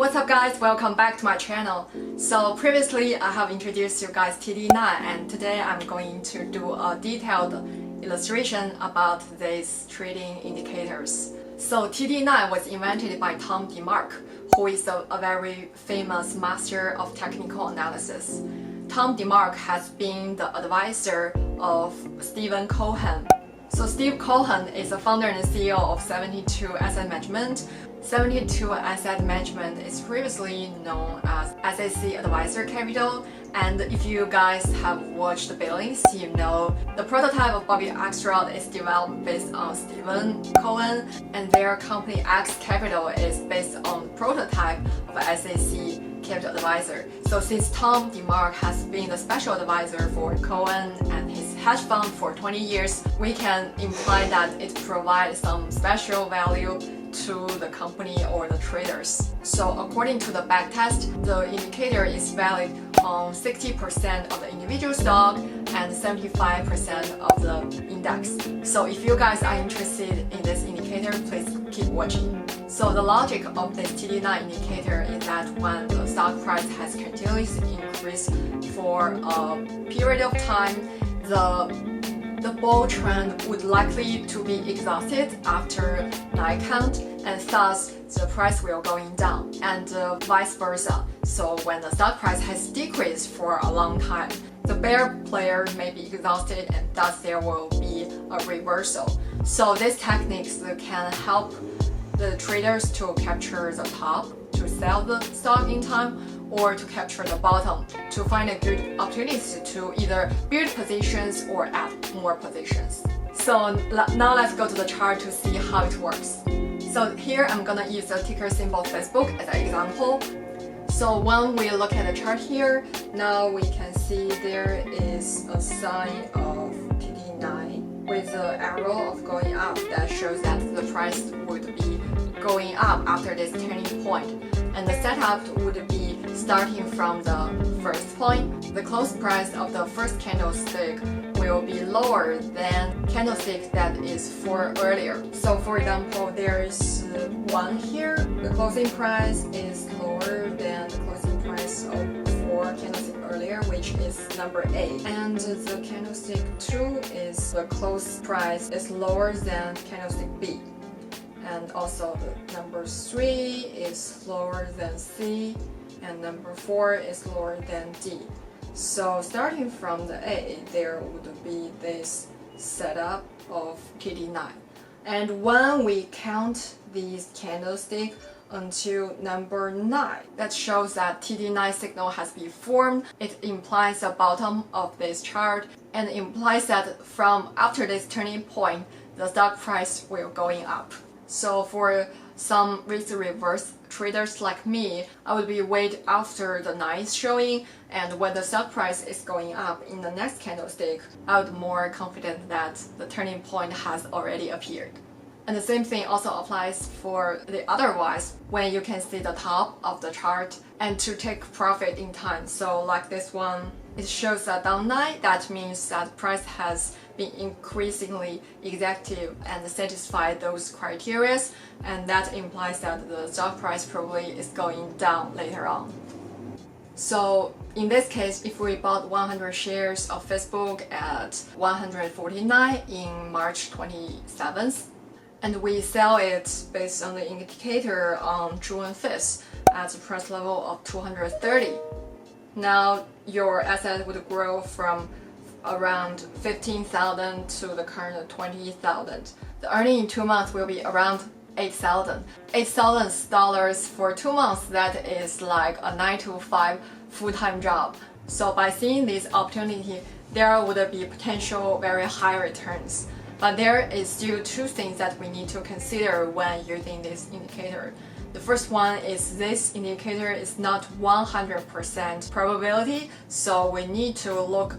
What's up guys, welcome back to my channel. So previously I have introduced you guys TD9 and today I'm going to do a detailed illustration about these trading indicators. So TD9 was invented by Demark, who is a very famous master of technical analysis. Demark has been the advisor of Stephen Cohen. So Steve Cohen is the founder and CEO of 72 Asset Management. 72 Asset Management is previously known as SAC Advisor Capital, and if you guys have watched the Billings, you know the prototype of Bobby Axelrod is developed based on Stephen Cohen, and their company X Capital is based on the prototype of SAC Capital Advisor. So since Tom Demark has been the special advisor for Cohen and his hedge fund for 20 years, we can imply that it provides some special value to the company or the traders. So according to the backtest, the indicator is valid on 60% of the individual stock and 75% of the index. So if you guys are interested in this indicator, please keep watching. So the logic of this TD9 indicator is that when the stock price has continuously increased for a period of time, the bull trend would likely to be exhausted after night count, and thus the price will going down, and vice versa. So when the stock price has decreased for a long time, the bear player may be exhausted, and thus there will be a reversal. So these techniques can help the traders to capture the top, to sell the stock in time, or to capture the bottom, to find a good opportunities to either build positions or add more positions. So now let's go to the chart to see how it works. So here I'm gonna use the ticker symbol Facebook as an example. So when we look at the chart here, now we can see there is a sign of TD9 with the arrow of going up that shows that the price would be going up after this turning point. And the setup would be starting from the first point. The close price of the first candlestick will be lower than candlestick that is for earlier. So for example, there is one here. The closing price is lower than the closing price of 4 candlestick earlier, which is number 8. And the candlestick 2 is the close price is lower than candlestick B. And also the number 3 is lower than C, and number 4 is lower than D. So starting from the A, there would be this setup of TD9. And when we count these candlesticks until number 9, that shows that TD9 signal has been formed. It implies the bottom of this chart and implies that from after this turning point, the stock price will going up. So for some risk reverse traders like me, I would be wait after the 9th showing, and when the stock price is going up in the next candlestick, I would be more confident that the turning point has already appeared. And the same thing also applies for the otherwise, when you can see the top of the chart and to take profit in time. So like this one, it shows a down 9. That means that price has been increasingly executive and satisfy those criteria, and that implies that the stock price probably is going down later on. So in this case, if we bought 100 shares of Facebook at 149 in March 27th, and we sell it based on the indicator on June 5th at a price level of 230. Now your asset would grow from around 15,000 to the current 20,000. The earning in 2 months will be around 8,000. $8,000 for 2 months, that is like a 9 to 5 full-time job. So by seeing this opportunity, there would be potential very high returns. But there is still 2 things that we need to consider when using this indicator. The first one is this indicator is not 100% probability, so we need to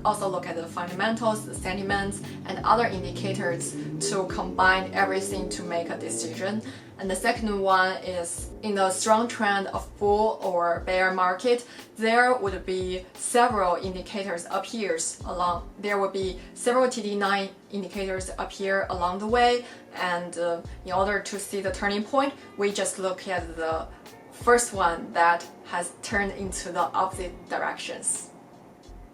also look at the fundamentals, the sentiments, and other indicators to combine everything to make a decision. And the second one is in the strong trend of bull or bear market, there would be several indicators appears along. There will be several TD9 indicators appear along the way, and in order to see the turning point, we just look at the first one that has turned into the opposite directions.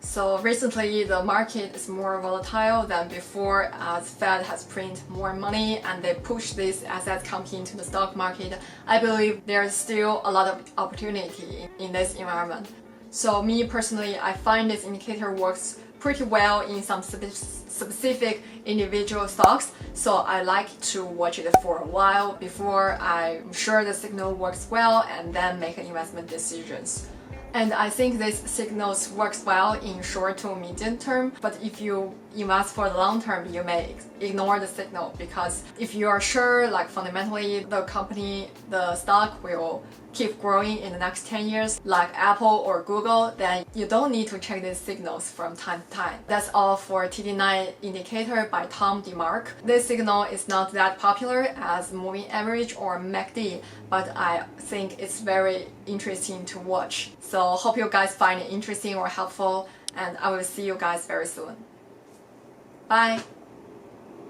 So recently the market is more volatile than before as Fed has printed more money and they push these assets company into the stock market. I believe there's still a lot of opportunity in this environment. So me personally, I find this indicator works pretty well in some specific individual stocks, so I like to watch it for a while before I'm sure the signal works well and then make investment decisions. And I think this signals works well in short to medium term, but if you invest for the long term, you may ignore the signal, because if you are sure like fundamentally the company, the stock will keep growing in the next 10 years like Apple or Google, then you don't need to check these signals from time to time. That's all for TD9 indicator by Demark. This signal is not that popular as moving average or MACD, but I think it's very interesting to watch. So hope you guys find it interesting or helpful, and I will see you guys very soon. Bye!